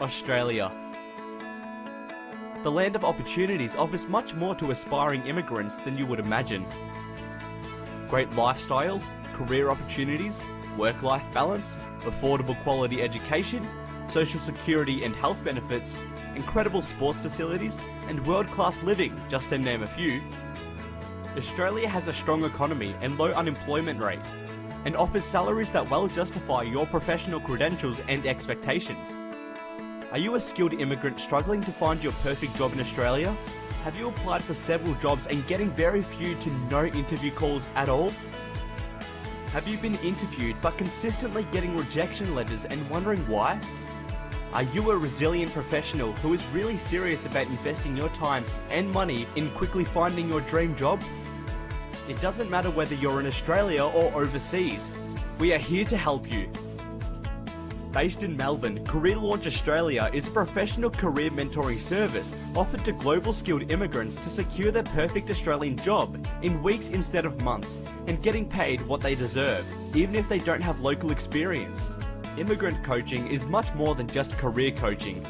Australia. The land of opportunities offers much more to aspiring immigrants than you would imagine. Great lifestyle, career opportunities, work-life balance, affordable quality education, social security and health benefits, incredible sports facilities, and world-class living, just to name a few. Australia has a strong economy and low unemployment rate, and offers salaries that well justify your professional credentials and expectations. Are you a skilled immigrant struggling to find your perfect job in Australia? Have you applied for several jobs and getting very few to no interview calls at all? Have you been interviewed but consistently getting rejection letters and wondering why? Are you a resilient professional who is really serious about investing your time and money in quickly finding your dream job? It doesn't matter whether you're in Australia or overseas. We are here to help you. Based in Melbourne, Career Launch Australia is a professional career mentoring service offered to global skilled immigrants to secure their perfect Australian job in weeks instead of months and getting paid what they deserve, even if they don't have local experience. Immigrant coaching is much more than just career coaching.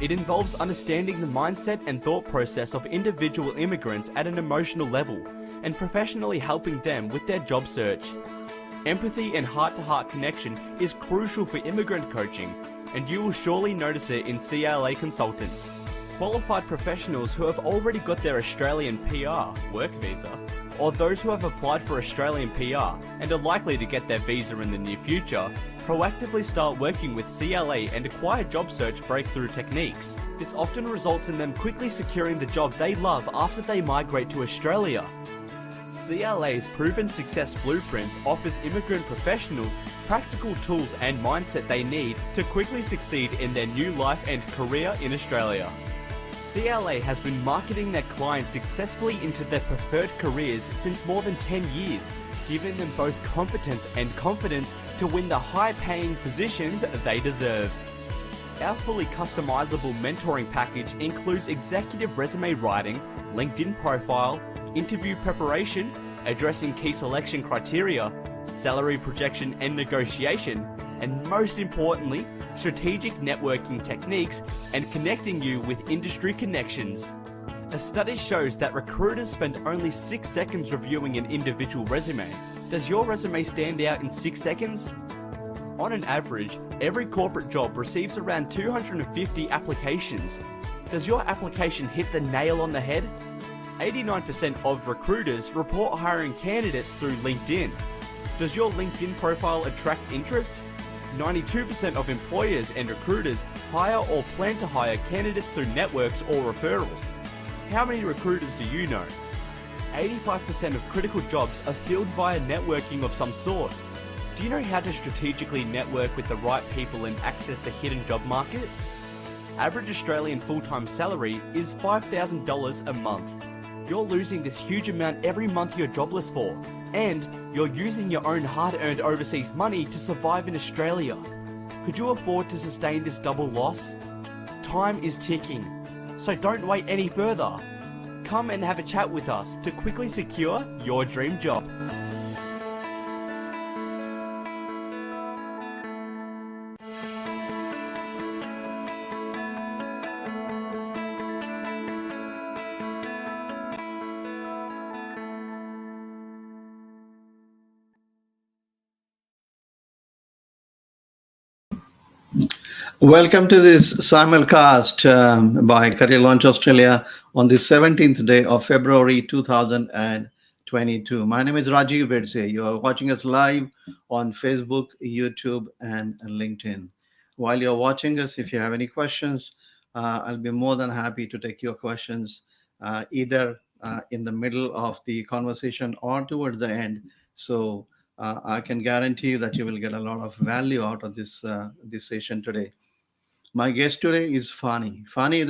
It involves understanding the mindset and thought process of individual immigrants at an emotional level and professionally helping them with their job search. Empathy and heart-to-heart connection is crucial for immigrant coaching, and you will surely notice it in CLA consultants. Qualified professionals who have already got their Australian PR, work visa, or those who have applied for Australian PR and are likely to get their visa in the near future, proactively start working with CLA and acquire job search breakthrough techniques. This often results in them quickly securing the job they love after they migrate to Australia. CLA's proven success blueprints offers immigrant professionals practical tools and mindset they need to quickly succeed in their new life and career in Australia. CLA has been marketing their clients successfully into their preferred careers since more than 10 years, giving them both competence and confidence to win the high-paying positions they deserve. Our fully customizable mentoring package includes executive resume writing, LinkedIn profile, interview preparation, addressing key selection criteria, salary projection and negotiation, and most importantly, strategic networking techniques and connecting you with industry connections. A study shows that recruiters spend only 6 seconds reviewing an individual resume. Does your resume stand out in 6 seconds? On an average, every corporate job receives around 250 applications. Does your application hit the nail on the head? 89% of recruiters report hiring candidates through LinkedIn. Does your LinkedIn profile attract interest? 92% of employers and recruiters hire or plan to hire candidates through networks or referrals. How many recruiters do you know? 85% of critical jobs are filled via networking of some sort. Do you know how to strategically network with the right people and access the hidden job market? Average Australian full-time salary is $5,000 a month. You're losing this huge amount every month you're jobless for, and you're using your own hard-earned overseas money to survive in Australia. Could you afford to sustain this double loss? Time is ticking, so don't wait any further. Come and have a chat with us to quickly secure your dream job. Welcome to this simulcast by Career Launch Australia on the 17th day of February 2022. My name is Rajiv Bedse. You are watching us live on Facebook, YouTube, and LinkedIn. While you're watching us, if you have any questions, I'll be more than happy to take your questions either in the middle of the conversation or towards the end. So I can guarantee you that you will get a lot of value out of this session today. My guest today is Phani. Phani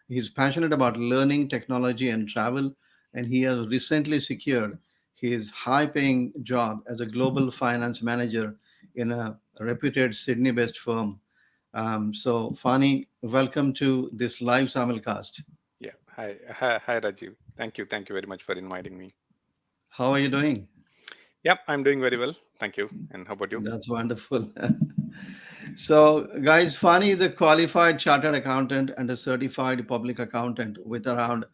he's passionate about learning, technology, and travel, and he has recently secured his high-paying job as a global finance manager in a reputed Sydney-based firm. So, Phani, welcome to this live simulcast. Yeah. Hi, Rajiv. Thank you very much for inviting me. How are you doing? Yep, I'm doing very well. Thank you. And how about you? That's wonderful. So, guys, Fani is a qualified chartered accountant and a certified public accountant with around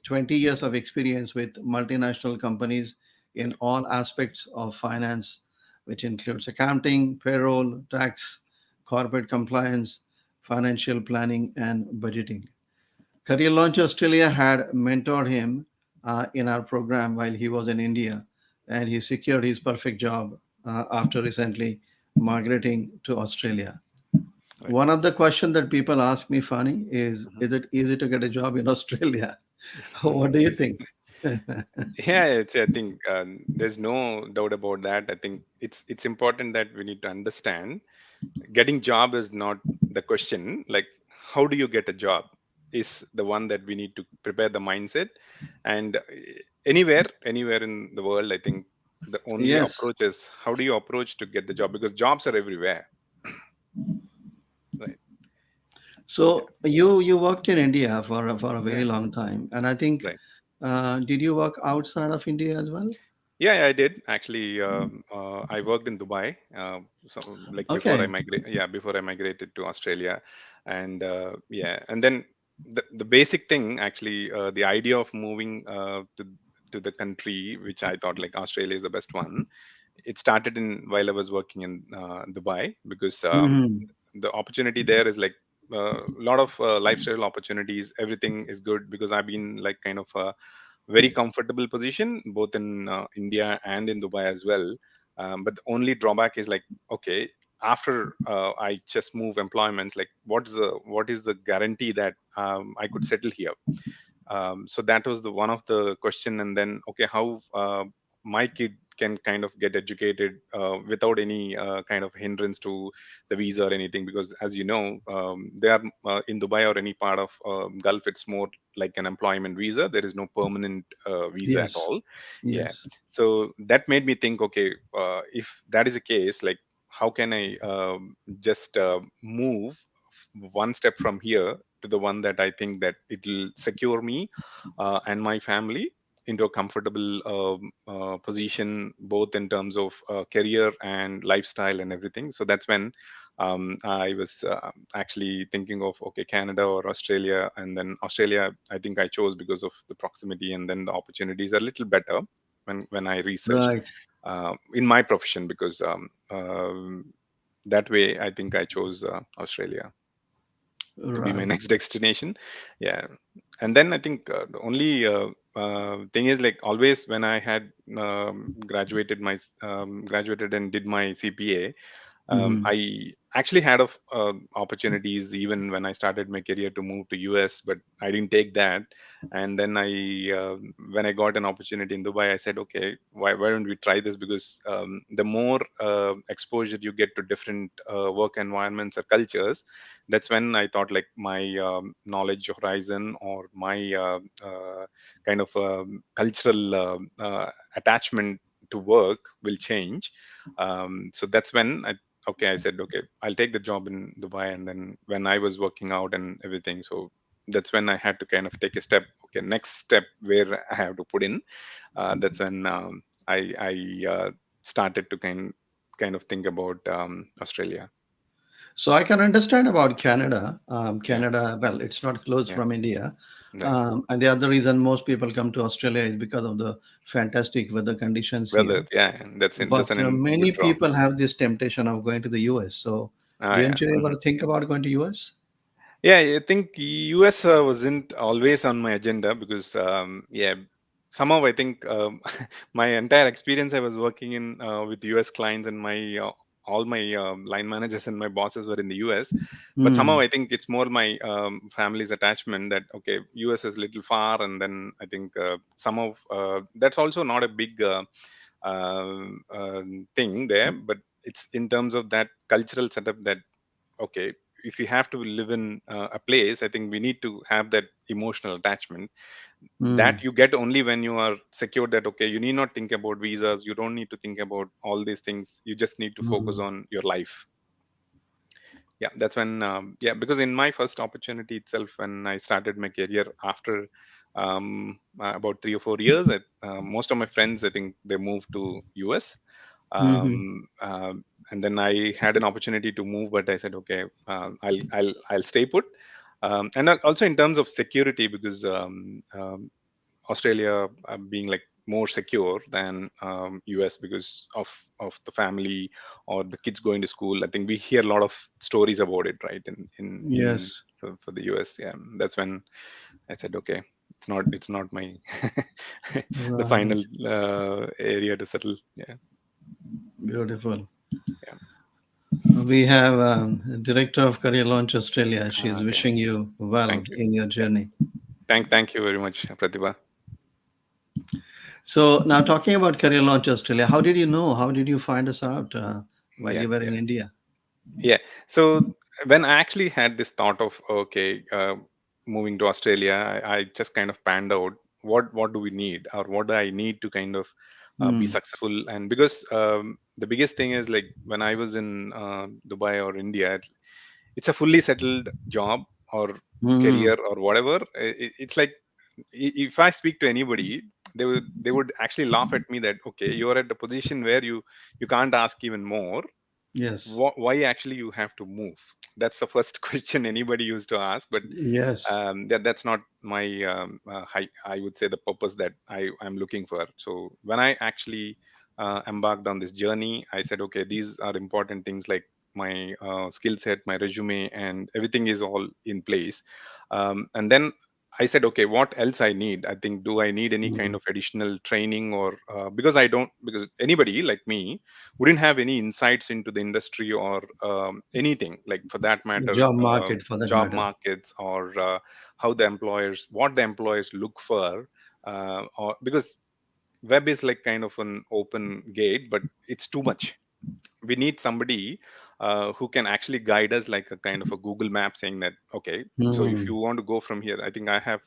20 years of experience with multinational companies in all aspects of finance, which includes accounting, payroll, tax, corporate compliance, financial planning, and budgeting. Career Launch Australia had mentored him in our program while he was in India, and he secured his perfect job after recently migrating to Australia. Right. One of the questions that people ask me, Fani, is it easy to get a job in Australia? What do you Easy. think? Yeah, I think there's no doubt about that. I think it's important that we need to understand getting job is not the question. Like, how do you get a job is the one that we need to prepare the mindset. And anywhere in the world, I think the only Yes. approach is how do you approach to get the job, because jobs are everywhere. Right. Yeah. So you worked in India for a very Yeah. long time, and I think Right. did you work outside of India as well? Yeah, I did actually. I worked in Dubai, like before I Okay. migrate. Yeah, before I migrated to Australia, and yeah, and then the basic thing actually, the idea of moving to the country, which I thought like Australia is the best one. It started in while I was working in Dubai, because Hmm. the opportunity there is like a lot of lifestyle opportunities. Everything is good because I've been like kind of very comfortable position both in India and in Dubai as well. But the only drawback is like, okay, after I just move employments, like what is the guarantee that I could settle here? So that was the one of the question. And then, okay, how my kid can kind of get educated without any kind of hindrance to the visa or anything, because as you know, they are in Dubai or any part of Gulf, it's more like an employment visa. There is no permanent visa at Yes. all. Yeah. Yes. So that made me think, okay, if that is the case, like how can I just move one step from here to the one that I think that it will secure me and my family into a comfortable position, both in terms of career and lifestyle and everything. So that's when I was actually thinking of, okay, Canada or Australia. And then Australia, I think I chose because of the proximity, and then the opportunities are a little better when I researched Right. in my profession, because that way I think I chose Australia to be my Right. next destination. Yeah. And then I think the only thing is like always when I had graduated and did my CPA, Hmm. I actually had of opportunities even when I started my career to move to US, but I didn't take that. And then when I got an opportunity in Dubai, I said, okay, why don't we try this? Because the more exposure you get to different work environments or cultures, that's when I thought like my knowledge horizon or my kind of cultural attachment to work will change. So that's when okay, I said, okay, I'll take the job in Dubai. And then when I was working out and everything, so that's when I had to kind of take a step. Okay, next step where I have to put in. That's when I started to kind of think about Australia. So I can understand about Canada. Yeah, Canada, well, it's not close yeah, from India. right. And the other reason most people come to Australia is because of the fantastic weather conditions here. Weather, yeah, But that's an many good draw. people have this temptation of going to the US. So Yeah. didn't you Mhm. ever think about going to US? Yeah, I think US wasn't always on my agenda because, yeah, somehow I think my entire experience I was working in with US clients, and my all my line managers and my bosses were in the US. But somehow Hmm. I think it's more my family's attachment that, okay, US is little far. And then I think somehow that's also not a big thing there, but it's in terms of that cultural setup that, okay, if we have to live in a place, I think we need to have that emotional attachment that Hmm. you get only when you are secure that, okay, you need not think about visas, you don't need to think about all these things, you just need to focus Hmm. on your life. Yeah, that's when yeah, because in my first opportunity itself, when I started my career after about 3 or 4 years, most of my friends, I think they moved to US. Hmm. um, uh, and then I had an opportunity to move, but I said, okay, I'll stay put. Also in terms of security, because Australia being like more secure than US because of the family or the kids going to school. I think we hear a lot of stories about it, right? In Yes. for the US, yeah. That's when I said, okay, it's not my the Right. final area to settle. Yeah, Beautiful. yeah. We have Director of Career Launch Australia. She is Okay, wishing you well thank you. in your Yeah, journey. thank you very much, Pratibha. So now talking about Career Launch Australia, how did you know? How did you find us out while Yeah, you were yeah. in India? Yeah. So when I actually had this thought of okay, moving to Australia, I just kind of panned out what do we need or what do I need to kind of be Hmm. successful. And because the biggest thing is like when I was in Dubai or India, it's a fully settled job or Hmm. career or whatever. It's like if I speak to anybody, they would actually laugh at me that okay, you are at a position where you can't ask even more. Yes. Why actually you have to move? That's the first question anybody used to ask. But Yes. that's not my I would say the purpose that I'm looking for. So when I actually embarked on this journey, I said okay, these are important things like my skill set, my resume, and everything is all in place. And then I said okay, what else I need? I think, do I need any kind Hmm. of additional training or because I don't, because anybody like me wouldn't have any insights into the industry or anything like for that The matter, job market, for that job matter. markets or how the employers, what the employers look for, or because web is like kind of an open gate, but it's too much. We need somebody who can actually guide us like a kind of a Google map saying that okay, so if Hmm. you want to go from here, I think I have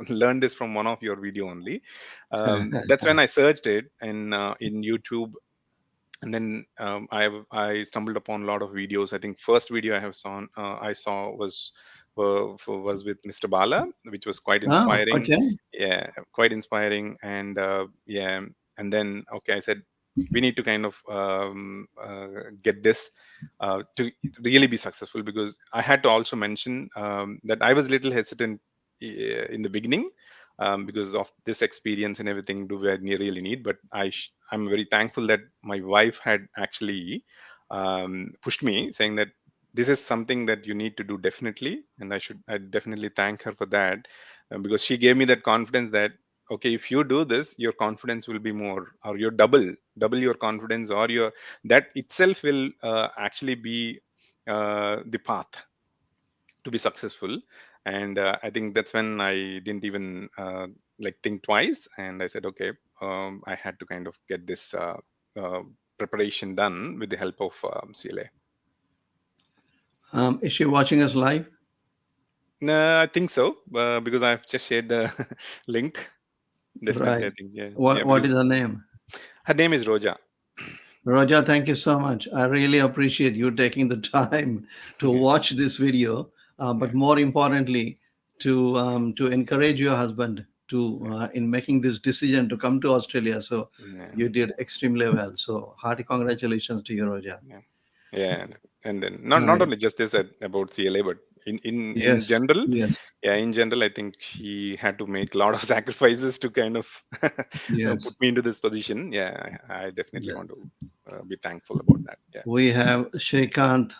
learned this from one of your video only. That's when I searched it in YouTube. And then I stumbled upon a lot of videos. I think first video I saw was with Mr. Bala, which was quite Oh, inspiring. okay. Yeah, quite inspiring. And yeah, and then okay, I said we need to kind of get this to really be successful, because I had to also mention that I was a little hesitant in the beginning, because of this experience and everything. Do we really need? But I'm very thankful that my wife had actually pushed me, saying that this is something that you need to do definitely, and I definitely thank her for that, because she gave me that confidence that okay, if you do this, your confidence will be more, or your double your confidence, or your that itself will actually be the path to be successful. And I think that's when I didn't even like think twice, and I said okay, I had to kind of get this uh, preparation done with the help of CLA. Is she watching us live? No, I think so, because I've just shared the link. Definitely, Right. I think, yeah, yeah, What is because her name? her name is Roja. Roja, thank you so much. I really appreciate you taking the time to Yeah, watch this video, yeah, but more importantly, to encourage your husband to in making this decision to come to Australia. So yeah, you did extremely well. So hearty congratulations to you, Roja. yeah. Yeah, and then not Right. only just this about CLA, but in Yes. general, Yes. yeah, in general, I think she had to make a lot of sacrifices to kind of put Yes. me into this position. Yeah, I definitely want Yes. to be thankful about that. Yeah, We have Shrikant.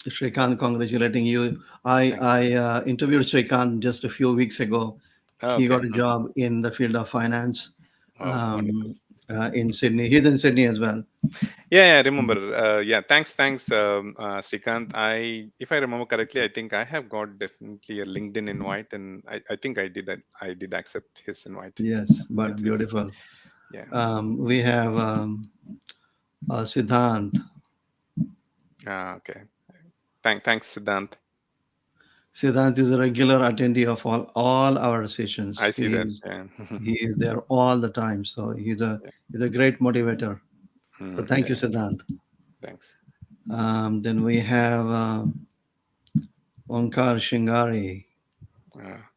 Shrikant, congratulating you. I thank you. I interviewed Shrikant just a few weeks ago. Oh, He okay. got a job in the field of finance Oh, wonderful. in Sydney. He's in Sydney as well. Yeah, yeah, I So, remember. Yeah, thanks, Srikanth. If I remember correctly, I think I have got definitely a LinkedIn invite, and I think I did accept his invite. yes, Yes, but yes. beautiful. Yeah. We have Siddhant. Okay. Thanks, Siddhant. Siddhant is a regular attendee of all our I sessions. see that. Yeah. He is there all the time. So Yeah. he's a great motivator. So thank you, Yeah. Siddhant. Thanks. Then we have Onkar Shingari.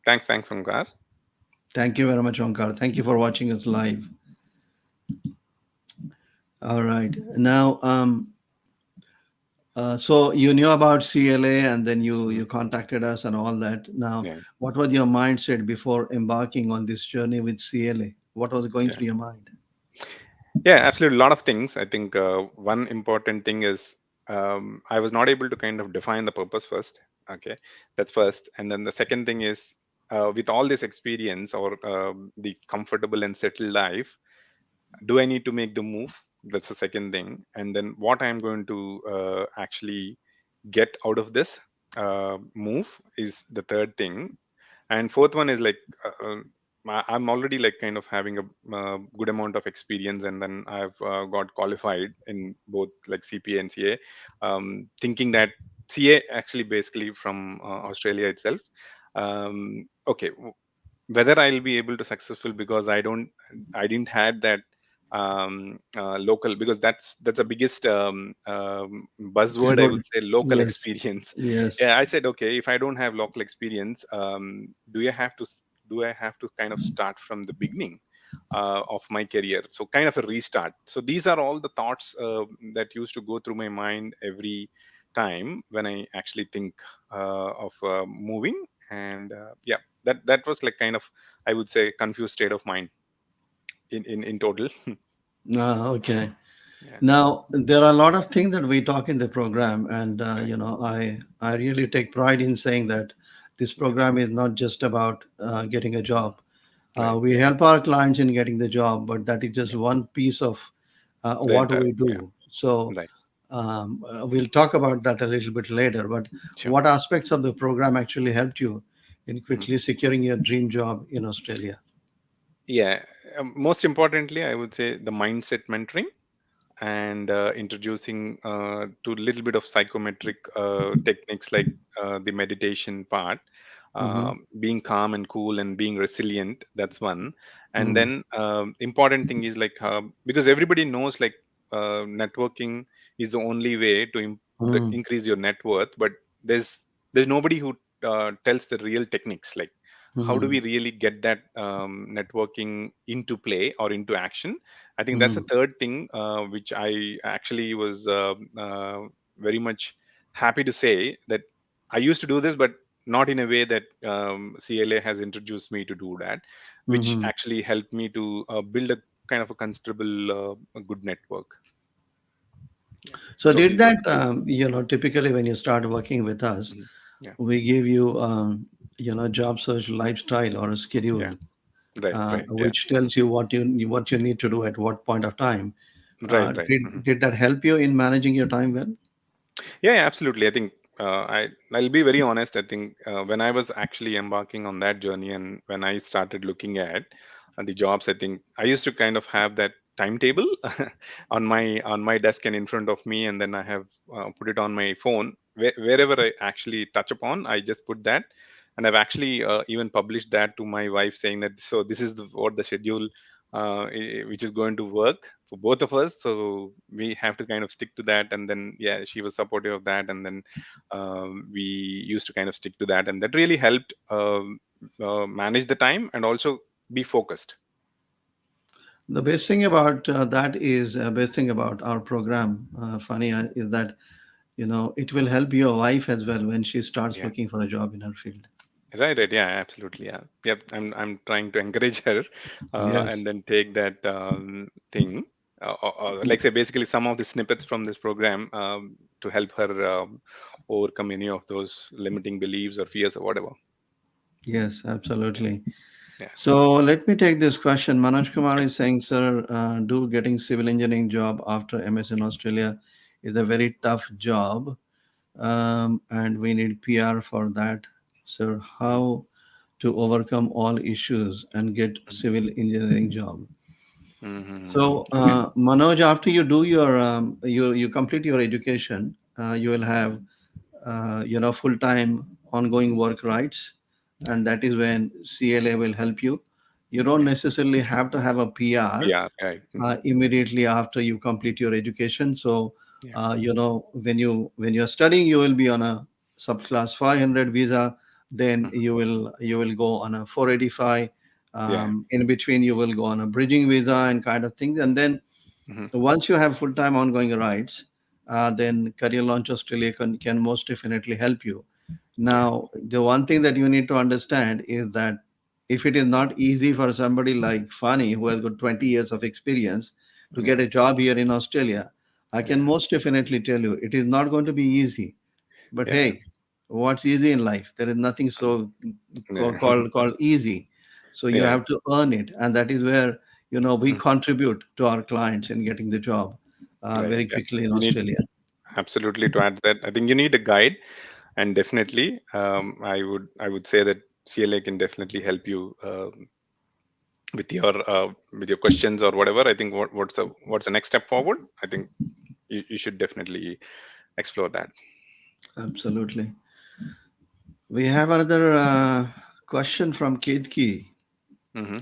Thanks, Omkar. Thank you very much, Onkar. Thank you for watching us live. All right. Now, So you knew about CLA, and then you Mhm. you contacted us and all that. Now, Yeah. what was your mindset before embarking on this journey with CLA? What was going Yeah. through your mind? Yeah, absolutely. A lot of things. I think one important thing is I was not able to kind of define the purpose first. Okay, that's first. And then the second thing is with all this experience or the comfortable and settled life, do I need to make the move? That's the second thing. And then what I'm going to actually get out of this move is the third thing. And fourth one is like I'm already like kind of having a good amount of experience, and then I've got qualified in both like CPA and CA, thinking that CA actually basically from Australia itself. Okay, whether I'll be able to successful, because I didn't had that local, because that's the biggest buzzword, I Good. would say, local Yes. experience. Yes. Yeah, I said, okay, if I don't have local experience, do I have to kind of start from the beginning of my career, so kind of a restart. So these are all the thoughts that used to go through my mind every time when I actually think of moving. And yeah, that was like kind of, I would say, confused state of mind in total. Ah, okay. Yeah. Now, there are a lot of things that we talk in the program, and Right. I really take pride in saying that this Yeah. program is not just about getting a job. Right. We help our clients in getting the job, but that is just Yeah. one piece of The what entire. we Yeah. do. So Right. we'll talk about that a little bit later. But Sure. what aspects of the program actually helped you in Mhm. quickly securing your dream job in Australia? Yeah. Most importantly, I would say the mindset mentoring, and introducing to a little bit of psychometric techniques like the meditation part, Mm-hmm. being calm and cool and being resilient. That's one. And Mm-hmm. then important thing is like because everybody knows like networking is the only way to increase your net worth, but there's there's nobody who tells the real techniques, like how do Mm-hmm. we really get that networking into play or into action. I think that's a Mm-hmm. third thing which I actually was very much happy to say that I used to do this, but not in a way that CLA has introduced me to do that, which Mm-hmm. actually helped me to build a kind of a considerable, a good network. Yeah. So So did these are that, the three. typically when you start working with us, Mhm. Yeah. we give you, job search lifestyle or a Yeah. schedule, Right. Right. Yeah. which tells you what you need to do at what point of time. Right. Right. Did that help you in managing your time well? Yeah, yeah, absolutely. I think I'll be very honest. I think when I was actually embarking on that journey, and when I started looking at the jobs, I think I used to kind of have that timetable on my desk and in front of me, and then I have put it on my phone. Wherever I actually touch upon, I just put that, and I've actually even published that to my wife, saying that so this is what the schedule which is going to work for both of us, so we have to kind of stick to that. And then yeah, she was supportive of that, and then we used to kind of stick to that, and that really helped manage the time and also be focused. The best thing about that is best thing about our program, Fani, is that it will help your wife as well when she starts Yeah. looking for a job in her field. Right, right. Yeah, absolutely. Yeah. Yep. I'm trying to encourage her, Yes. and then take that thing, like say basically some of the snippets from this program to help her overcome any of those limiting beliefs or fears or whatever. Yes, Yeah. absolutely. Yeah. So let me take this question. Manoj Kumar Sure. is saying, sir, do getting civil engineering job after MS in Australia is a very tough job, and we need PR for that. Sir, Mhm. how to overcome all issues and get Mhm. civil engineering job? Mhm. So, Okay. Manoj, after you do your you complete your education, you will have full time ongoing work rights, and that is when CLA will help you. You don't Yeah. necessarily have to have a PR PR. Right. immediately after you complete your education. So, Yeah. when you're studying, you will be on a subclass 500 visa. Then Mhm. you will go on a 485. Yeah. In between, you will go on a bridging visa and kind of things. And then Mhm. once you have full time ongoing rights, then Career Launch Australia can most definitely help you. Now, the one thing that you need to understand is that if it is not easy for somebody like Phani, who has got 20 years of experience, to yeah, get a job here in Australia, I can yeah, most definitely tell you it is not going to be easy. But yeah, hey, what's easy in life? There is nothing so yeah, called easy. So you yeah. have to earn it, and that is where we Mm. contribute to our clients in getting the job Right. very Yeah. quickly in You need Australia. absolutely to add that. I think you need a guide, and definitely, I would say that CLA can definitely help you with your questions or whatever. I think what's the next step forward. I think you should definitely explore that. Absolutely. We have another question from Ketki. Hmm.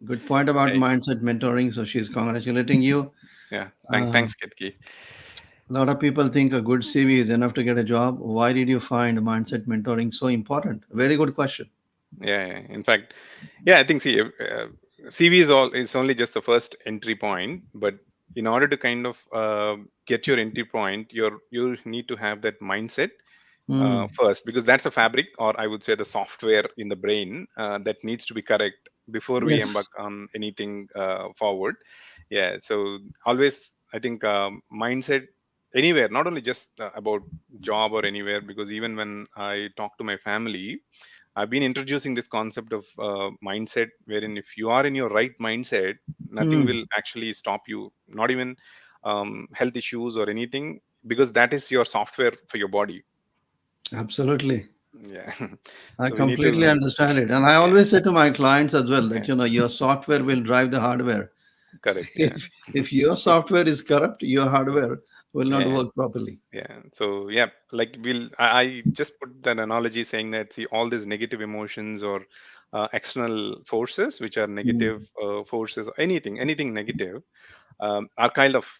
Good point about Hey, mindset mentoring. So she's congratulating you. yeah. Uh, Thanks, Ketki. a lot of people think a good CV is enough to get a job. Why did you find mindset mentoring so important? Very good question. Yeah, yeah. In fact, yeah, I think CV is only just the first entry point, but in order to kind of get your entry point, you need to have that mindset Hmm. first, because that's a fabric, or I would say the software in the brain that needs to be correct before we embark Yes, on anything forward. Yeah, so always I think mindset anywhere, not only just about job or anywhere, because even when I talk to my family, I've been introducing this concept of mindset, wherein if you are in your right mindset, nothing hmm. will actually stop you, not even health issues or anything, because that is your software for your body. Absolutely. Yeah. I So we need completely to, understand it. And I yeah, always say to my clients as well yeah, that your software will drive the hardware. correct. Yeah. If your software is corrupt, your hardware will not Yeah. work properly. Yeah. So yeah, like I just put that analogy saying that, see, all these negative emotions or external forces, which are Hmm. negative forces, anything negative, are kind of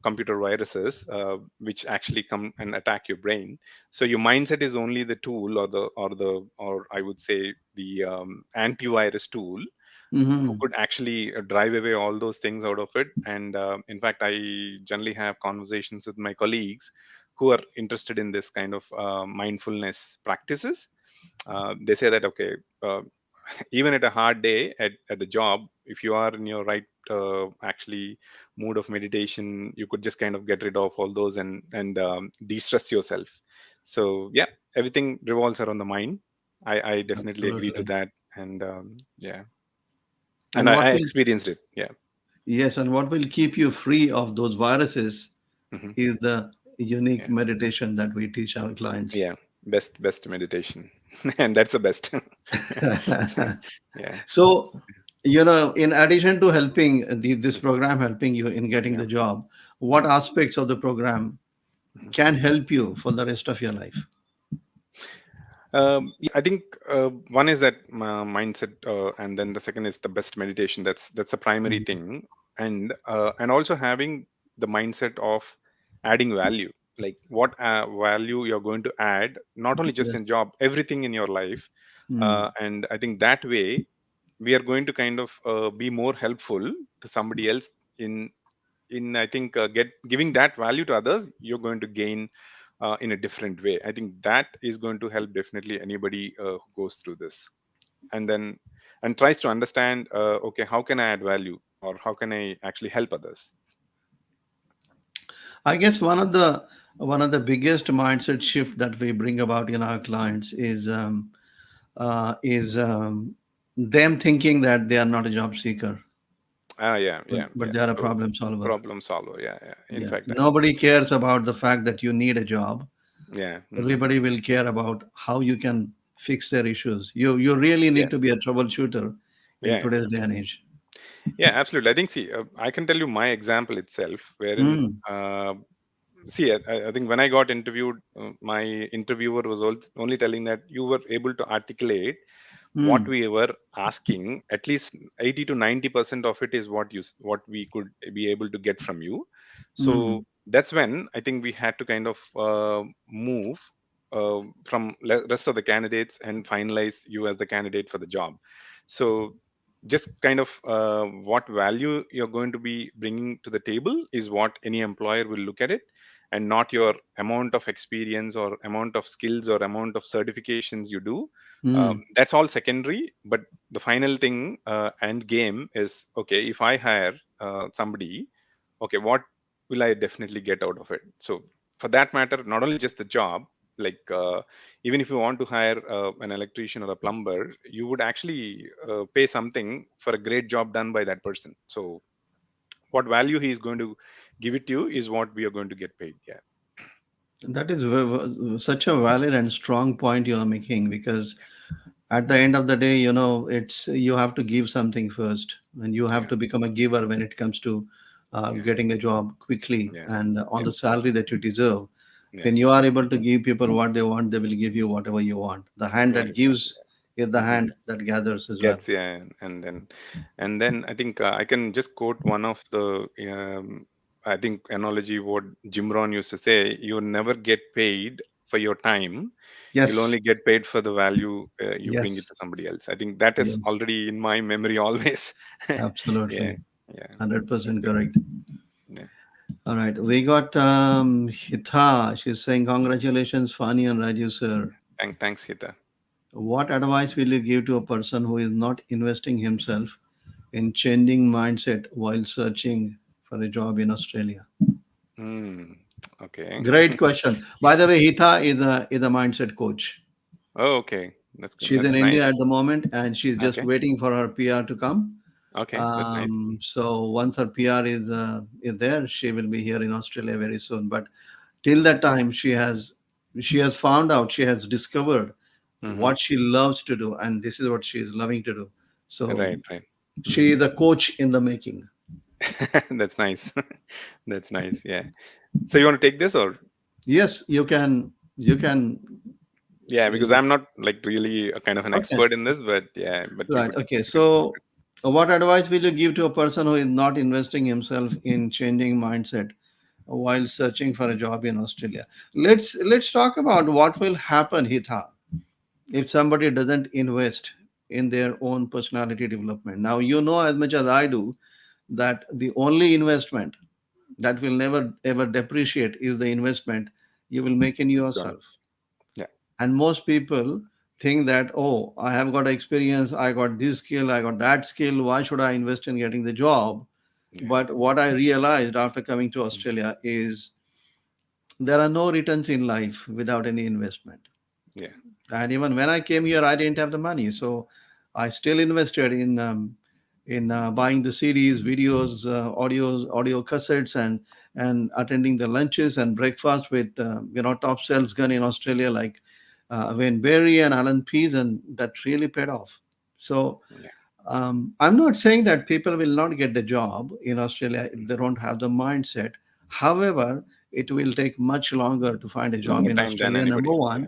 computer viruses which actually come and attack your brain. So your mindset is only the tool, or I would say the antivirus tool, who Hmm. could actually drive away all those things out of it. And in fact, I generally have conversations with my colleagues who are interested in this kind of mindfulness practices. They say that, okay, uh, even at a hard day at the job, if you are in your right actually mood of meditation, you could just kind of get rid of all those and de-stress yourself. So yeah, everything revolves around the mind. I definitely agree to Absolutely. that. And yeah, and And I what will experienced it. Yeah. Yes, and what will keep you free of those viruses Hmm. is the unique Yeah. meditation that we teach our clients. Yeah. Best meditation. And that's the best. Yeah. So, in addition to helping this program helping you in getting Yeah. the job, what aspects of the program Mhm. can help you for the rest of your life? Yeah, I think one is that mindset, and then the second is the best meditation. That's a primary Mhm. thing, and also having the mindset of adding value, like what value you're going to add, not only just in Yes. job, everything in your life. Mm. And I think that way we are going to kind of be more helpful to somebody else in I think get giving that value to others. You're going to gain in a different way. I think that is going to help definitely anybody who goes through this, and then and tries to understand, okay, how can I add value, or how can I actually help others. I guess one of the biggest mindset shift that we bring about in our clients is them thinking that they are not a job seeker, Yeah, but yeah, but yeah. they are a So problem solver. problem solver. Yeah, yeah. In Yeah, fact, nobody cares about the fact that you need a job. yeah. Hmm. Everybody will care about how you can fix their issues. You really Yeah, need to be a troubleshooter in yeah, today's day and age. yeah. Absolutely. I think, see, I can tell you my example itself, wherein Mm, uh, see, I think when I got interviewed, my interviewer was only telling that you were able to articulate what mm, we were asking. At least 80 to 90% of it is what we could be able to get from you. So mm. that's when I think we had to kind of move from rest of the candidates and finalize you as the candidate for the job. So just kind of what value you're going to be bringing to the table is what any employer will look at it, and not your amount of experience or amount of skills or amount of certifications you do. Hmm. That's all secondary, but the final thing and game is, okay, if I hire somebody, okay, what will I definitely get out of it? So for that matter, not only just the job, like even if you want to hire an electrician or a plumber, you would actually pay something for a great job done by that person. So what value he is going to give it to you is what we are going to get paid. Yeah. That is such a valid and strong point you are making, because at the end of the day, it's you have to give something first, and you have Yeah. to become a giver when it comes to Yeah. getting a job quickly Yeah. and on Yeah. the salary that you deserve. Yeah. When you are able to give people what they want, they will give you whatever you want. The hand Yeah, that exactly. gives is the Hmm. hand that gathers as well. Gets, yeah. And then I think I can just quote one of the I think analogy what Jim Rohn used to say: you never get paid for your time, you'll Yes, only get paid for the value you bring it yes, to somebody else. I think that is yes, already in my memory always. Yeah. absolutely. Yeah. That's 100% good. correct. Yeah. All right, we got Hita. She's saying, congratulations, Fani and Raju, sir. Thanks, Hita. What advice will you give to a person who is not investing himself in changing mindset while searching for a job in Australia? Mm, okay. Great question. By the way, Hita is a mindset coach. Oh, okay. That's good. She's in That's nice. India at the moment, and she's just Okay. waiting for her PR to come. Okay. That's nice. So once her PR is there, she will be here in Australia very soon. But till that time, she has found out, she has discovered Mm-hmm. what she loves to do, and this is what she is loving to do. So Right. Right. she is a coach in the making. That's nice. That's nice. Yeah. So you want to take this or? Yes, you can. Yeah, because I'm not like really a kind of an Okay, expert in this, but yeah, but you right. could Okay, you could go so what advice will you give to a person who is not investing himself in changing mindset while searching for a job in Australia? Let's talk about what will happen, Hitha, if somebody doesn't invest in their own personality development. Now, you know as much as I do that the only investment that will never ever depreciate is the investment you will make in go on. yourself. Yeah. And most people think that, oh, I have got experience, I got this skill, I got that skill, why should I invest in getting the job? Yeah. But what I realized after coming to Australia is there are no returns in life without any investment. Yeah. And even when I came here, I didn't have the money, so I still invested in buying the CDs, videos, audio cassettes, and attending the lunches and breakfast with top sales gun in Australia like Wayne Berry and Alan Pease, and that really paid off. So Yeah. I'm not saying that people will not get the job in Australia if they don't have the mindset. However, it will take much longer to find a job More in time than Australia, number anybody else. one.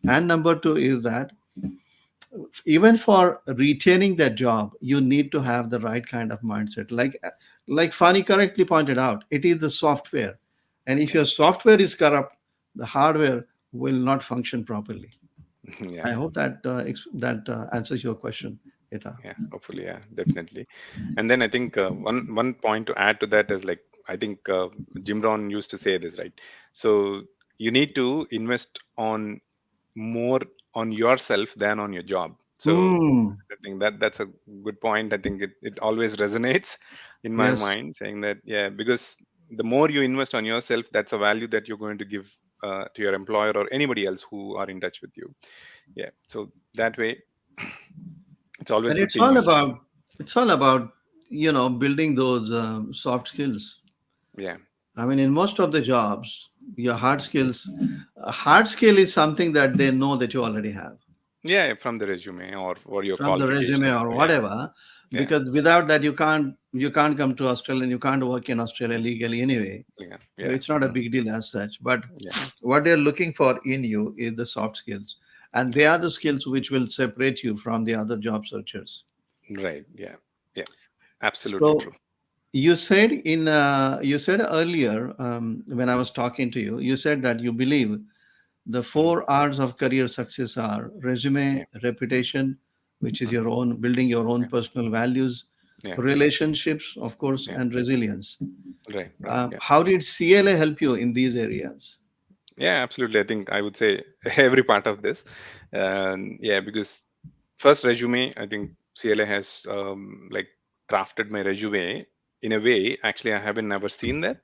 Yeah. And number two is that even for retaining that job, you need to have the right kind of mindset. Like Fani correctly pointed out, it is the software. And if Yeah. your software is corrupt, the hardware will not function properly. Yeah. I hope that answers your question, Ita. Yeah. Hopefully, yeah, definitely. And then I think one point to add to that is like I think Jim Rohn used to say this, right? So you need to invest on more on yourself than on your job. So Hmm. I think that's a good point. I think it always resonates in my Yes. mind, saying that, yeah, because the more you invest on yourself, that's a value that you're going to give to your employer or anybody else who are in touch with you. Yeah. So that way, it's always And good it's to all invest. about building those soft skills. Yeah. I mean, in most of the jobs, your hard skills, a hard skill is something that they know that you already have Yeah. From the resume or your from the resume qualifications. or Yeah. whatever, Yeah. because without that you can't come to Australia and you can't work in Australia legally anyway. Yeah. So Yeah. it's not a Mhm. big deal as such. But Yeah. what they're looking for in you is the soft skills, and they are the skills which will separate you from the other job searchers. Right. Yeah. Yeah. Absolutely So true. you said earlier when I was talking to you, you said that you believe the Mhm. 4 R's of career success are resume, Yeah. reputation, which is Hmm. your own building your own Yeah. personal values, Yeah. relationships, of course, Yeah. and resilience. Right. Right. Yeah. How did CLA help you in these areas? Yeah, absolutely. I think I would say every part of this. Yeah, because first resume, I think CLA has like crafted my resume in a way. Actually, I haven't never seen that.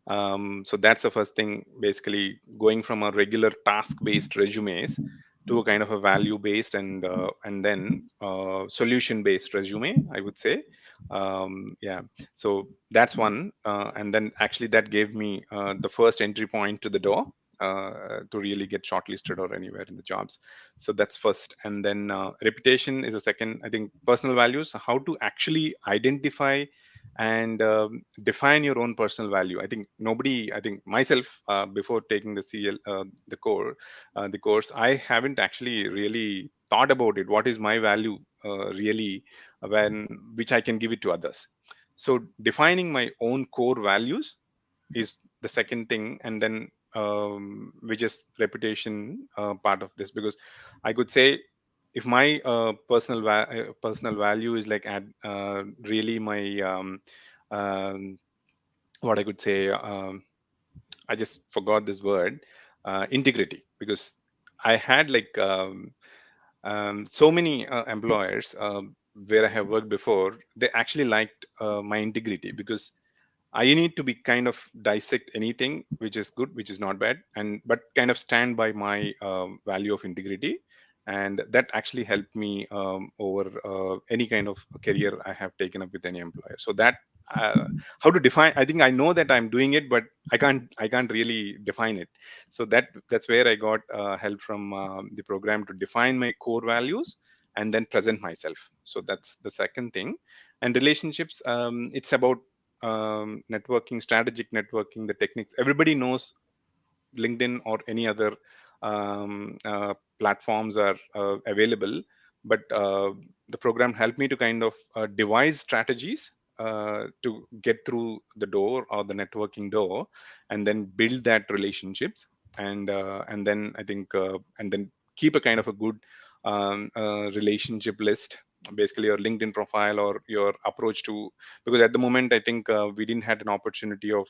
So that's the first thing. Basically, going from a regular task-based resumes to a kind of a value-based and then solution-based resume, I would say. Yeah. So that's one, and then actually that gave me the first entry point to the door to really get shortlisted or anywhere in the jobs. So that's first, and then reputation is a second. I think personal values, how to actually identify and define your own personal value. I think nobody, I think myself, before taking the the course, I haven't actually really thought about it. What is my value really, when which I can give it to others. So defining my own core values is the second thing, and then which is reputation part of this, because I could say if my personal value is like really my um, what I could say, I just forgot this word, integrity, because I had like so many employers where I have worked before, they actually liked my integrity, because I need to be kind of dissect anything which is good, which is not bad, and but kind of stand by my value of integrity, and that actually helped me over any kind of career I have taken up with any employer. So that uh, how to define? I think I know that I'm doing it, but I can't really define it. So that's where I got help from the program to define my core values and then present myself. So that's the second thing. And relationships, it's about networking, strategic networking, the techniques. Everybody knows LinkedIn or any other platforms are available, but the program helped me to kind of devise strategies to get through the door or the networking door, and then build that relationships, and then I think and then keep a kind of a good relationship list, basically your LinkedIn profile or your approach to, because at the moment I think we didn't had an opportunity of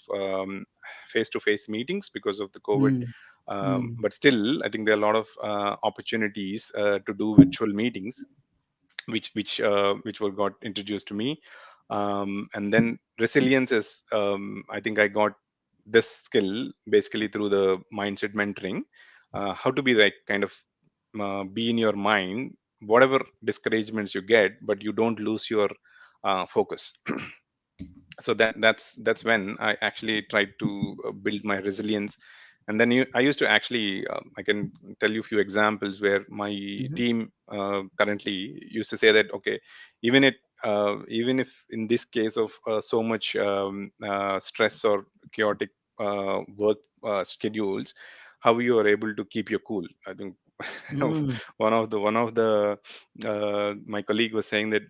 face-to-face meetings because of the COVID. Mm, mm, But still, I think there are a lot of opportunities to do virtual meetings, which were got introduced to me. And then resilience is, I think I got this skill basically through the mindset mentoring, how to be like kind of be in your mind, whatever discouragements you get, but you don't lose your focus. So that's when I actually tried to build my resilience. And then I used to actually I can tell you a few examples where my mhm, team currently used to say that, okay, even if in this case of so much stress or chaotic work schedules, how you are able to keep your cool. I think mm. one of the my colleague was saying that,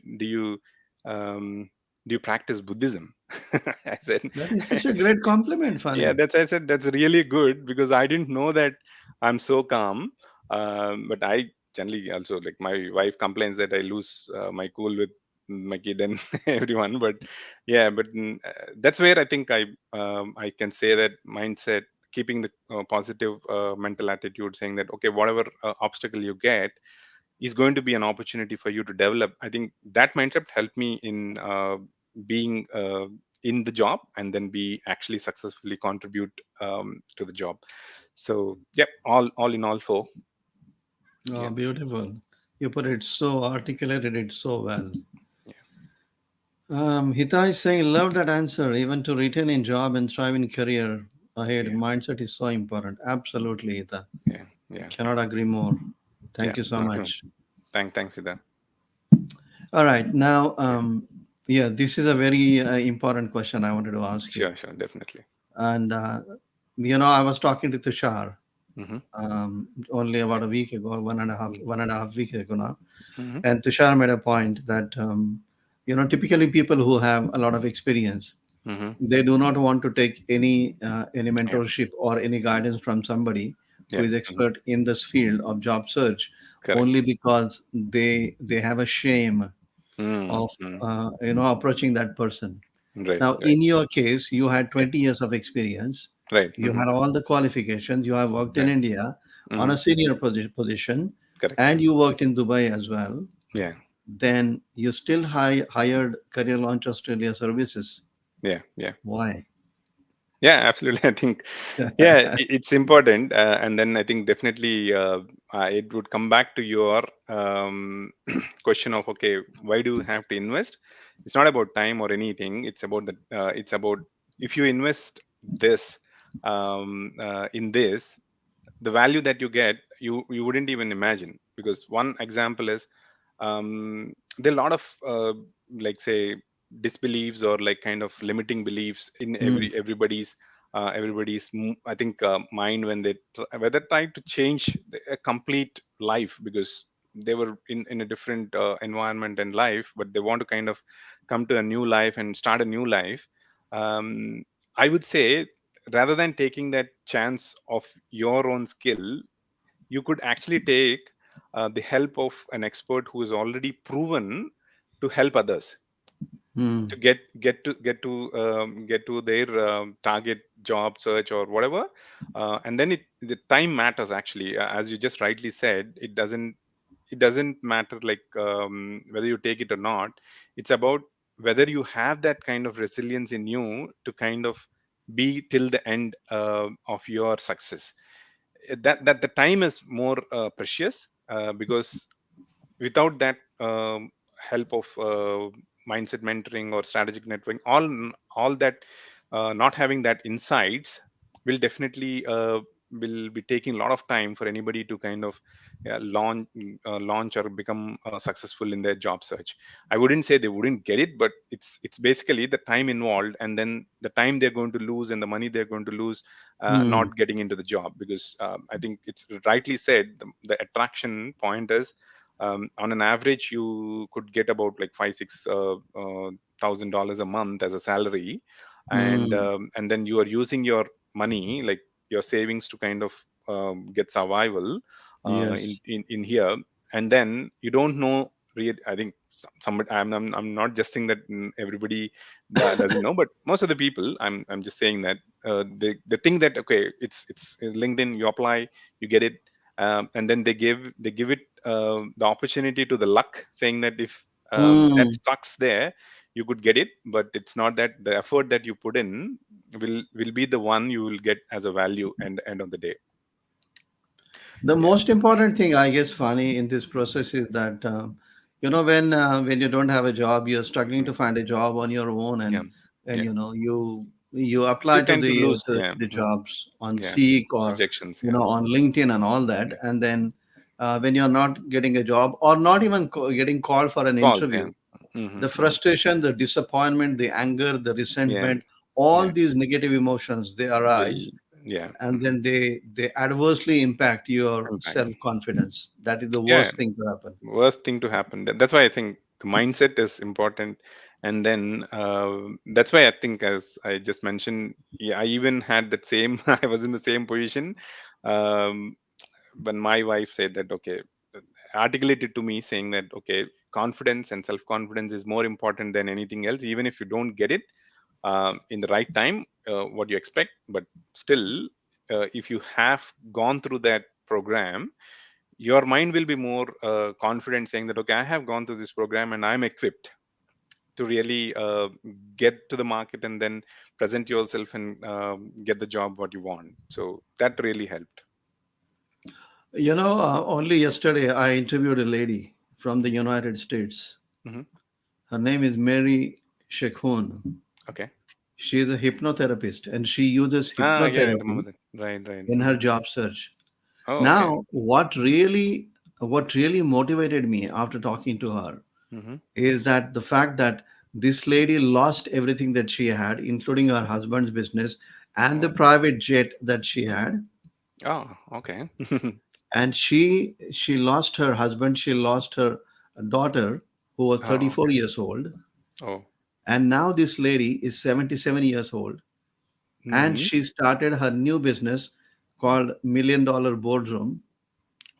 um, do you practice Buddhism? I said, That is such a great compliment, yeah, Phani. I said, that's really good, because I didn't know that I'm so calm. But I generally also, like, my wife complains that I lose my cool with my kid and everyone. But yeah, but that's where I think I can say that mindset, keeping the positive mental attitude, saying that, okay, whatever obstacle you get is going to be an opportunity for you to develop. I think that mindset helped me in being in the job, and then be actually successfully contribute to the job. So yep, all in all, four. Oh, Yeah. beautiful. You put it so articulated it so well. Yeah. Hita is saying, love that answer. Even to retain in job and thrive in career ahead, Yeah. mindset is so important. Absolutely, Hita. Yeah. Yeah. Cannot agree more. Yeah. Thank you so No, no. much. Thanks, Ida. All right, now, Yeah. yeah, this is a very important question I wanted to ask you. Sure, definitely. And I was talking to Tushar Mm-hmm. only Yeah. about a week ago, Mm-hmm. 1.5 weeks ago now. Mm-hmm. And Tushar made a point that, typically people who have a lot of experience, Mm-hmm. they do not want to take any Yeah. mentorship or any guidance from somebody who Yeah. is Mm-hmm. expert in this field of job search, Correct. only because they have a shame Mm, of mm. approaching that person. Right, Now, right. in your case, you had Yeah, 20 years of experience. right. You had all the qualifications. You have worked in Right. India on Hmm. a senior position, Correct. and you worked in Dubai as well. Yeah, Then you still hired Career Launch Australia services. yeah, yeah. Why? Yeah, absolutely. I think, yeah, it's important. And then I think definitely it would come back to your question of, okay, why do you have to invest? It's not about time or anything. It's about, if you invest this in this, the value that you get, you wouldn't even imagine. Because one example is, there are a lot of like say disbeliefs or like kind of limiting beliefs in Mm, I think mind when whether try to change a complete life, because they were in a different environment and life, but they want to kind of come to a new life and start a new life. um, I would say, rather than taking that chance of your own skill, you could actually take the help of an expert who is already proven to help others mm, to get to their target job search or whatever. And then the time matters actually. As you just rightly said, it doesn't matter like whether you take it or not. It's about whether you have that kind of resilience in you to kind of be till the end of your success. That the time is more precious, because without that help of mindset mentoring or strategic networking, all that, not having that insights will definitely will be taking a lot of time for anybody to kind of launch or become successful in their job search. I wouldn't say they wouldn't get it, but it's basically the time involved, and then the time they're going to lose and the money they're going to lose mm, not getting into the job. Because I think it's rightly said, the attraction point is, on an average you could get about like 5 6 thousand dollars a month as a salary. mm. And then you are using your money, like your savings, to kind of get survival Yes. in here. And then you don't know I think somebody, I'm not just saying that everybody doesn't know, but most of the people, I'm just saying that they think that, okay, it's LinkedIn, you apply, you get it. And then they give it the opportunity to the luck, saying that if that Mm. stucks there, you could get it. But it's not that the effort that you put in will be the one you will get as a value and end of the day. The Yeah, most important thing, I guess, Fani, in this process is that when you don't have a job, you're struggling yeah, to find a job on your own, yeah, and yeah. you You apply to tend to the lose, yeah, jobs on yeah, Seek or rejections, yeah, on LinkedIn and all that, yeah. and then when you're not getting a job or not even getting called for an Calls, yeah. interview, Hmm, the frustration, the disappointment, the anger, the yeah, resentment, all yeah. these negative emotions, they Will, arise, yeah. and then they adversely impact your Impact. self confidence. That is the Yeah, worst thing to happen. worst thing to happen. That's why I think the mindset is important. And then that's why I think, as I just mentioned, yeah, I even had that same I was in the same position um, when my wife said that, okay, articulated to me, saying that, okay, confidence and self confidence is more important than anything else, even if you don't get it in the right time, what you expect. But still, if you have gone through that program, your mind will be more confident, saying that, okay, I have gone through this program and I'm equipped to really get to the market and then present yourself and get the job what you want. So that really helped. Only yesterday I interviewed a lady from the United States. Hmm. Her name is Mary Shekhun. Okay. She is a hypnotherapist and she uses Yeah, I remember hypnotherapy that. Right, right. in her Hmm. job search. Oh, okay. Now, what really motivated me after talking to her Hmm. is that the fact that this lady lost everything that she had, including her husband's business and the Oh, private jet that she had. oh, okay. And she lost her husband, she lost her daughter, who was Oh, 34 okay. years old. Oh. And now this lady is 77 years old. And Hmm. she started her new business called Million Dollar Boardroom.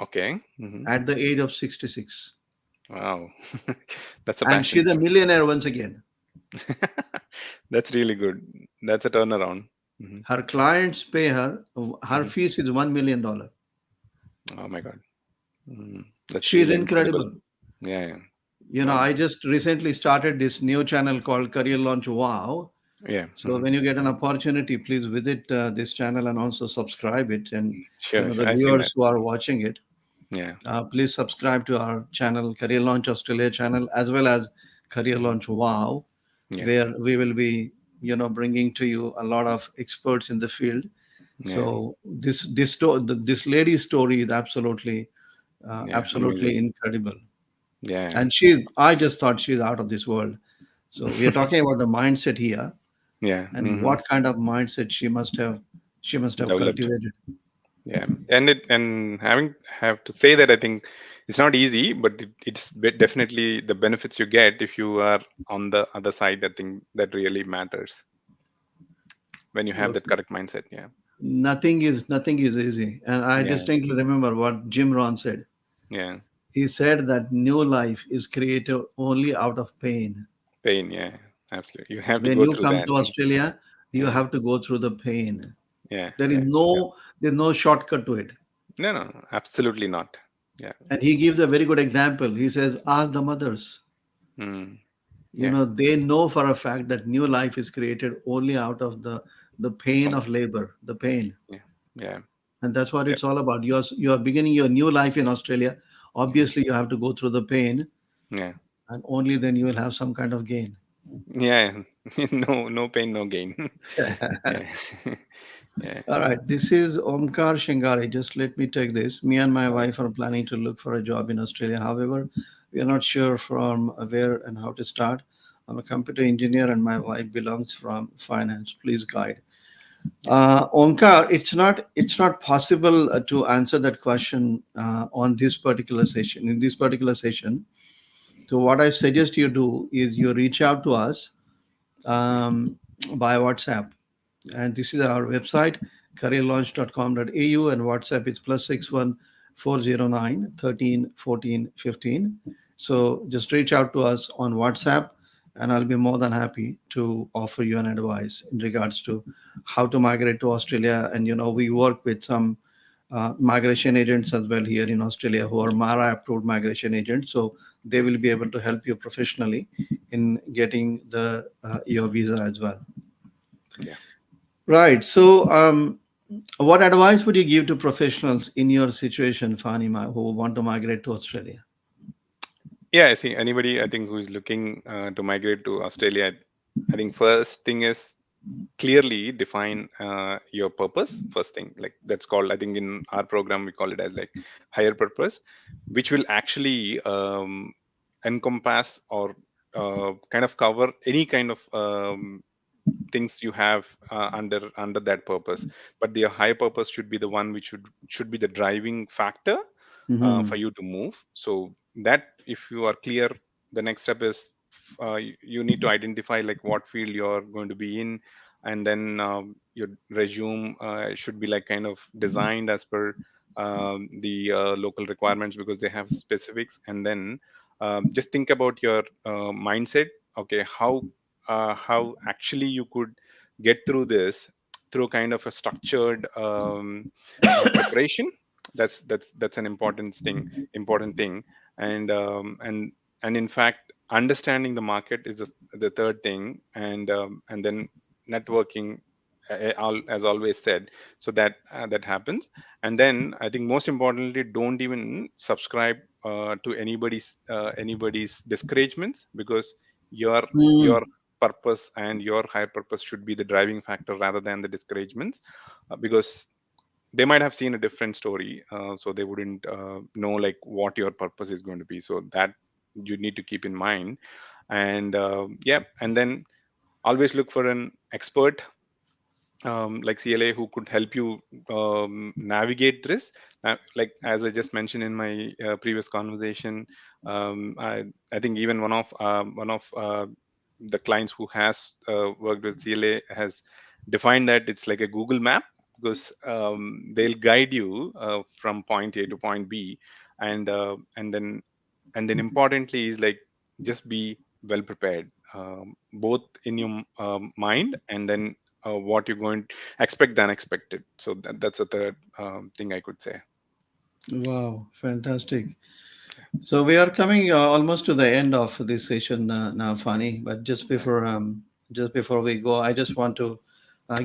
Okay. Hmm. at the age of 66. Wow. That's a And passion. she's a millionaire once again. That's really good. That's a turnaround. Hmm. Her clients pay her, her Hmm. fees is $1 million. Oh my God. Mm. That's She is really incredible. incredible. Yeah, yeah. I Wow. just recently started this new channel called Career Launch Wow. Yeah. So Hmm. when you get an opportunity, please visit this channel and also subscribe it. And Sure, the sure. I've seen that. viewers who are watching it, Yeah. please subscribe to our channel, Career Launch Australia channel, as well as Career Hmm. Launch Wow, Yeah. where we will be, bringing to you a lot of experts in the field. Yeah. So this lady's story is absolutely, Yeah. absolutely Amazing. incredible. Yeah. Yeah. And I just thought she's out of this world. So we are talking about the mindset here, Yeah. and Hmm. what kind of mindset she must have Developed. cultivated. Yeah. And having have to say that I think it's not easy, but definitely the benefits you get if you are on the other side. I think that really matters when you have Look, that correct mindset. Yeah. nothing is easy. And I Yeah. distinctly remember what Jim Rohn said. Yeah. He said that new life is created only out of pain. Pain. Yeah. Absolutely. You have to When go you through come that. to Australia, you Yeah. have to go through the pain. Yeah. There is Yeah. Yeah. no shortcut to it. No, no, absolutely not. Yeah. And he gives a very good example. He says, ask the mothers. Mm. Yeah. They know for a fact that new life is created only out of the pain So, of labor, the pain. yeah. Yeah. And that's what Yeah. it's all about. You are beginning your new life in Australia. Mhm. Obviously, you have to go through the pain, Yeah. and only then you will have some kind of gain. Yeah. No, no pain, no gain. Yeah. Yeah. All right, this is Omkar Shingari. Just let me take this. Me and my Oh, wife are planning to look for a job in Australia. However, we are not sure from where and how to start. I'm a computer engineer, and my wife belongs from finance. Please guide. yeah. Omkar, it's not possible to answer that question on this particular session. In this particular session, so what I suggest you do is you reach out to us um, by WhatsApp, and this is our website careerlaunch.com.au, and WhatsApp is +61 409 13 14 15. So just reach out to us on WhatsApp, and I'll be more than happy to offer you an advice in regards to how to migrate to Australia. And we work with some migration agents as well here in Australia who are Yeah. Mara approved migration agents. So they will be able to help you professionally in getting the your visa as well. Yeah. Right. So, what advice would you give to professionals in your situation, Phanima, who want to migrate to Australia? Yeah. I see anybody, I think, who is looking to migrate to Australia, I think first thing is clearly define your purpose. First thing, like that's called, I think in our program, we call it as like higher purpose, which will actually encompass or kind of cover any kind of things you have under that purpose, but the high purpose should be the one which should be the driving factor for Hmm. you to move. So that if you are clear, the next step is you need to identify like what field you're going to be in, and then your resume should be like kind of designed as per the local requirements, because they have specifics. And then just think about your mindset. Okay, how actually you could get through this through kind of a structured preparation. That's an important thing. And in fact, understanding the market is the third thing. And then networking, as always said, so that happens. And then I think most importantly, don't even subscribe to anybody's discouragements, because your Mm. purpose and your higher purpose should be the driving factor rather than the discouragements, because they might have seen a different story, so they wouldn't know like what your purpose is going to be. So that you need to keep in mind. And yeah, and then always look for an expert, like CLA, who could help you navigate this. Like as I just mentioned in my previous conversation, I think even one of the clients who has worked with CLA has defined that it's like a Google map, because they'll guide you from point A to point B, and then importantly is like just be well prepared, both in your mind, and then what you're going to expect the unexpected. So that's the third thing I could say. Wow, fantastic. So we are coming almost to the end of this session now, Fani. But Yeah. just before we go, I just want to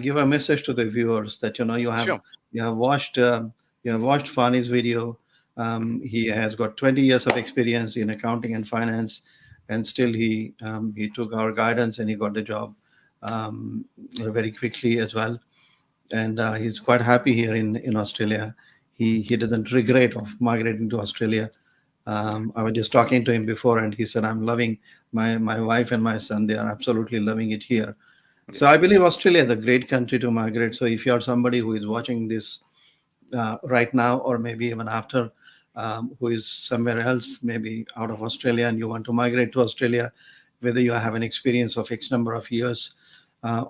give a message to the viewers that Sure. you have watched you have watched Fani's video. Mhm. He has got 20 years of experience in accounting and finance, and still he took our guidance and he got the job very quickly as well. And he's quite happy here in Australia. He doesn't regret of migrating to Australia. Yeah. I was just talking to him before, and he said, "I'm loving my wife and my son. They are absolutely loving it here." So Yeah. I believe Australia is a great country to migrate. So if you are somebody who is watching this right now, or maybe even after, who is somewhere else, maybe out of Australia, and you want to migrate to Australia, whether you have an experience of X number of years,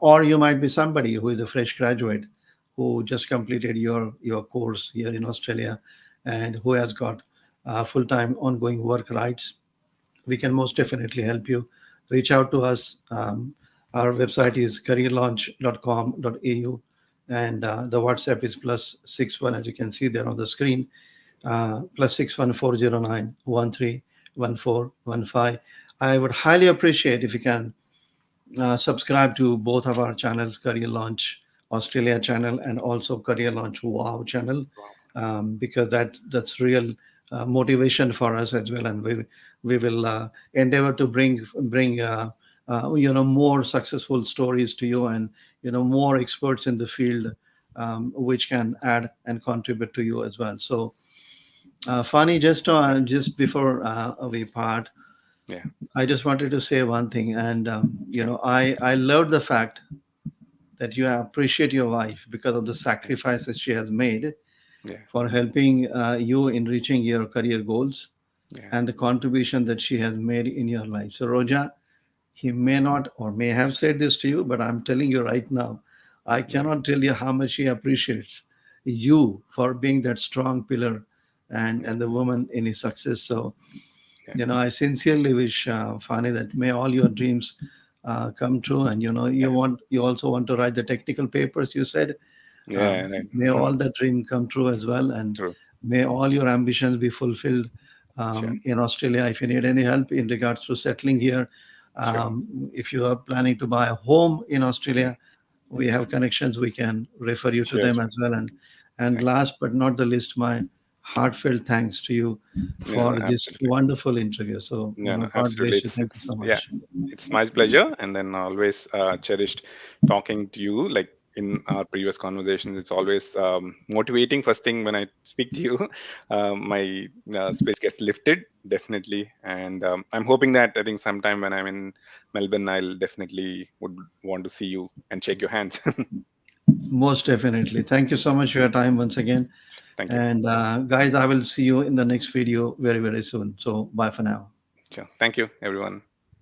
or you might be somebody who is a fresh graduate who just completed your course here in Australia, and who has got full-time ongoing work rights, we can most definitely help you. Reach out to us. Our website is careerlaunch.com.au, and the WhatsApp is +61, as you can see there on the screen, +61 409 13 1415. I would highly appreciate if you can subscribe to both of our channels, Career Launch Australia channel and also Career Launch Wow channel, Wow. because that's real motivation for us as well, and we will endeavor to bring more successful stories to you, and more experts in the field, which can add and contribute to you as well. So, Fani, just before we part, Yeah. I just wanted to say one thing, and Sure. I love the fact that you appreciate your wife because of the sacrifices she has made Yeah. for helping you in reaching your career goals, Yeah. and the contribution that she has made in your life. So, Roja, he may not or may have said this to you, but I'm telling you right now, I Yeah. cannot tell you how much he appreciates you for being that strong pillar Yeah. and the woman in his success. So, Yeah. I sincerely wish, Fani, that may all your dreams come true. And Yeah. you also want to write the technical papers. You said, Yeah. Right. may all that dream come true as well, and True. may all your ambitions be fulfilled Sure. in Australia. If you need any help in regards to settling here, Sure. if you are planning to buy a home in Mm. Australia, we have connections. We can refer you to Sure. them Sure. as well. And Yeah. last but not the least, my heartfelt thanks to you Yeah. for this Absolutely. wonderful interview. So, Yeah. No, God absolutely. bless you. It's Thank you it's so yeah. much. It's my pleasure, and then always cherished talking to you. Like in our previous conversations, it's always motivating. First thing when I speak to you, my space gets lifted definitely, and I'm hoping that I think sometime when I'm in Melbourne, I'll definitely would want to see you and shake your hands. Most definitely. Thank you so much for your time once again. Thank you. And guys, I will see you in the next video very, very soon. So, bye for now. Sure. Thank you, everyone.